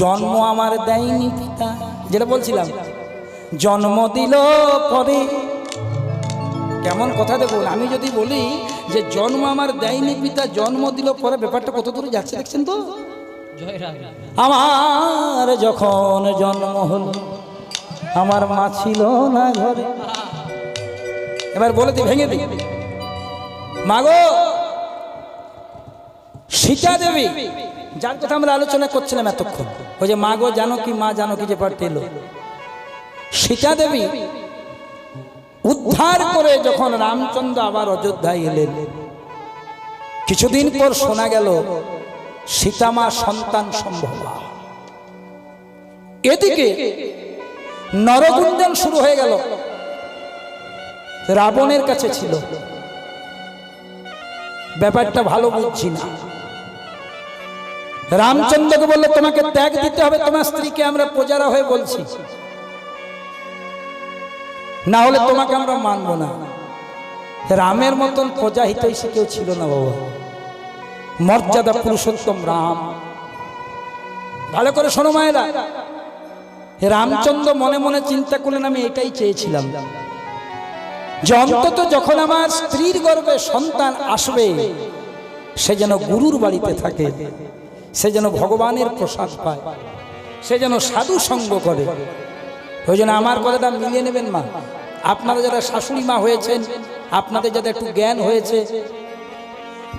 জন্ম আমার দেয়নি পিতা, যেটা বলছিলাম জন্ম দিল পরে। কেমন কথা দেখুন, আমি যদি বলি যে জন্ম আমার দেয়নি পিতা, জন্ম দিল পরে, ব্যাপারটা কত দূরে যাচ্ছে দেখছেন তো। আমার যখন জন্ম হলো আমার মা ছিল না ঘরে। এবার বলে দি, ভেঙে দিই, মাগো সীতা দেবী যার কথা আমরা আলোচনা করছিলাম এতক্ষণ, ওই যে মাগো জানকী, মা জানকী যে পাঠ পেল, সীতা দেবী উদ্ধার করে যখন রামচন্দ্র আবার অযোধ্যায় এলেন, কিছুদিন পর শোনা গেল সীতামা সন্তান সম্ভবা। এদিকে নরগুঞ্জন শুরু হয়ে গেল, রাবণের কাছে ছিল। ব্যাপারটা ভালো বুঝছি না। রামচন্দ্রকে বললে তোমাকে ত্যাগ দিতে হবে, তোমার স্ত্রীকে আমরা প্রজারা হয়ে বলছি, না হলে তোমাকে আমরা মানব না। রামের মতন প্রজা হিতৈষী কেউ ছিল না বাবা, মর্যাদা পুরুষোত্তম রাম। ভালো করে শোনো মায়েরা, রামচন্দ্র মনে মনে চিন্তা করলেন আমি এটাই চেয়েছিলাম, যে অন্তত যখন আমার স্ত্রীর গর্ভে সন্তান আসবে সে যেন গুরুর বাড়িতে থাকে, সে যেন ভগবানের প্রসাদ পায়, সে যেন সাধু সঙ্গ করে। ওই জন্য আমার কথাটা মিলিয়ে নেবেন মা, আপনারা যারা শাশুড়ি মা হয়েছেন, আপনাদের যাদের একটু জ্ঞান হয়েছে,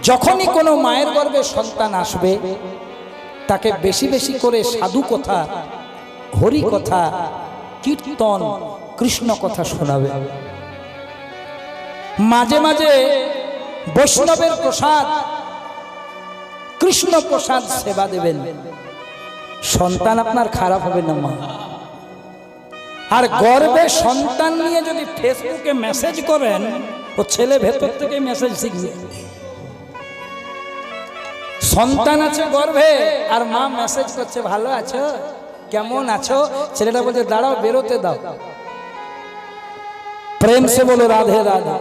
যখনই কোনো মায়ের গর্ভে সন্তান আসবে তাকে বেশি বেশি করে সাধু কথা, হরি কথা, কীর্তন, কৃষ্ণ কথা শোনাবে। মাঝে মাঝে বৈষ্ণবের প্রসাদ, কৃষ্ণ প্রসাদ সেবা দেবেন, সন্তান আপনার খারাপ হবে না মা। আর গর্ভে সন্তান নিয়ে যদি ফেসবুকে মেসেজ করেন, ও ছেলে ভেতর থেকে মেসেজ শিখবে। সন্তান আছে গর্ভে আর মা মেসেজ করছে ভালো আছো, কেমন আছো, ছেলেটা বলছে দাঁড়াও বেরোতে দাও, প্রেম সে বলো রাধে রাধে।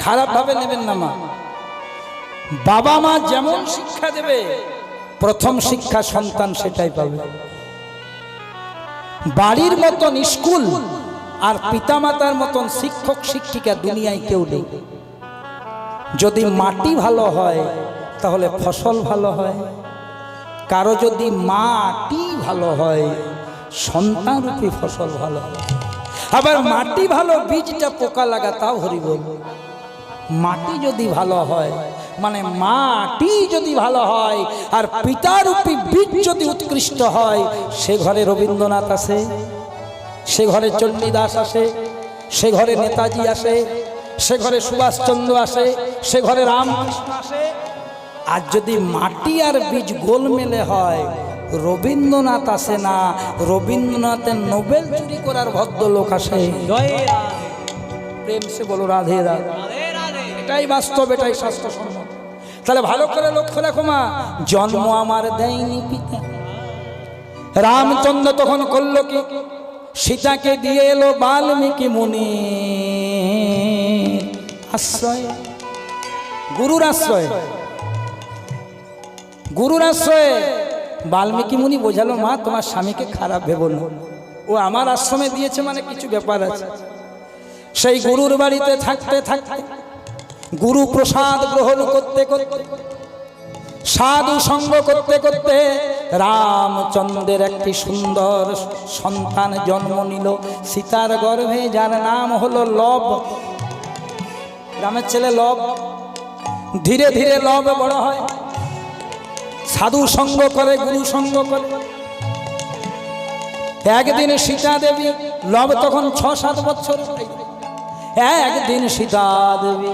খারাপ ভাবে নেবেন না মা। বাবা মা যেমন শিক্ষা দেবে, প্রথম শিক্ষা সন্তান সেটাই পাবে। বাড়ির মতন স্কুল আর পিতামাতার মতন শিক্ষক শিক্ষিকা দুনিয়ায় কেউ নেই। যদি মাটি ভালো হয় তাহলে ফসল ভালো হয়, কারো যদি মাটি ভালো হয় সন্তানরূপী ফসল ভালো হয়। আবার মাটি ভালো, বীজটা পোকা লাগা, তাও হরি বল। মাটি যদি ভালো হয়, মানে মাটি যদি ভালো হয় আর পিতারূপী বীজ যদি উৎকৃষ্ট হয়, সে ঘরে রবীন্দ্রনাথ আসে, সে ঘরে চণ্ডীদাস আসে, সে ঘরে নেতাজি আসে, সে ঘরে সুভাষচন্দ্র আসে, সে ঘরে রামকৃষ্ণ আসে। আর যদি মাটি আর বীজ গোলমেলে হয়, রবীন্দ্রনাথ আসে না, রবীন্দ্রনাথের নোবেল চুরি করার ভদ্রলোক আসে। প্রেম সে বলো রাধে রাধে। এটাই বাস্তব, এটাই শাস্ত্রসম্মত। তাহলে ভালো করে লক্ষ্য রাখো মা, জন্ম আমার দেয়নি পিতা। রামচন্দ্র তখন করলো কি, সীতাকে দিয়ে এলো বাল্মীকি মুনি আশ্রয়, গুরুর আশ্রয়। গুরুর আশ্রয়ে বাল্মীকি মুনি বোঝালো, মা তোমার স্বামীকে খারাপ ভেবো না, ও আমার আশ্রমে দিয়েছে মানে কিছু ব্যাপার আছে। সেই গুরুর বাড়িতে থাকতে থাকতে, গুরু প্রসাদ গ্রহণ করতে করতে, সাধু সঙ্গ করতে করতে রামচন্দ্রের একটি সুন্দর সন্তান জন্ম নিল সীতার গর্ভে, যার নাম হলো লব। রামের ছেলে লব। ধীরে ধীরে লব বড় হয়, সাধু সঙ্গ করে, গুরু সঙ্গ করে। একদিন সীতা দেবী, লব তখন 6-7 বছর, একদিন সীতা দেবী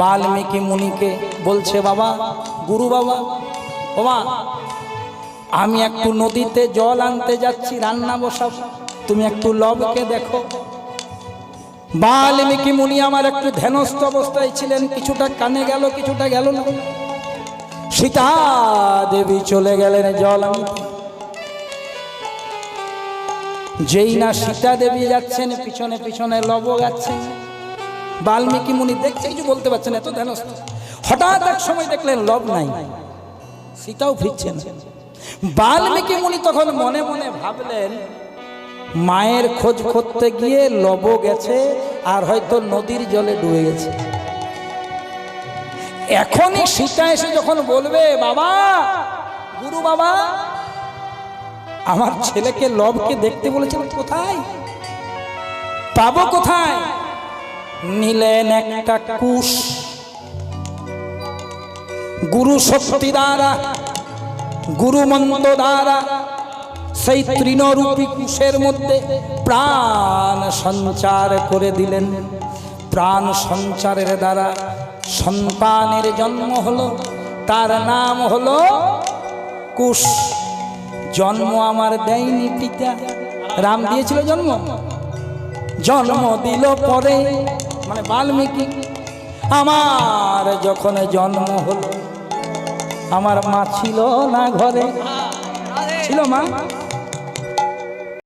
বাল্মীকি মুনিকে বলছে, বাবা গুরু বাবা, বাবা আমি একটু নদীতে জল আনতে যাচ্ছি, রান্না বসাব, তুমি একটু লবকে দেখো। বাল্মীকি মুনি আমার একটু ধ্যানস্থ অবস্থায় ছিলেন, কিছুটা কানে গেল, কিছুটা গেল না। সীতা দেবী চলে গেলেন জল আনতে। যেই না সীতা দেবী যাচ্ছেন, পিছনে পিছনে লব যাচ্ছেন। বাল্মীকি মুনি দেখছে, কিছু বলতে পারছেন, এত ধ্যানস্থ। হঠাৎ এক সময় দেখলেন লব নাই। সীতাও ফিরছে না। বাল্মীকি মুনি তখন মনে মনে ভাবলেন, মায়ের খোঁজ করতে গিয়ে লব গেছে আর হয়তো নদীর জলে ডুবে গেছে। এখনই সীতা এসে যখন বলবে, বাবা, গুরু বাবা, আমার ছেলেকে লবকে দেখতে বলেছেন, কোথায় পাবো, কোথায়? নিলেন একটা কুশ, গুরু শক্তি দ্বারা, গুরু মন্ত্র দ্বারা সেই তৃণরূপী কুশের মধ্যে প্রাণ সঞ্চার করে দিলেন। প্রাণ সঞ্চারের দ্বারা সন্তানের জন্ম হলো, তার নাম হলো কুশ। জন্ম আমার দেয়নি পিতা, রাম দিয়েছিল জন্ম, জন্ম দিল পরে, মানে বাল্মীকি। আমার যখন জন্ম হলো, আমার মা ছিল না ঘরে, ছিল মা?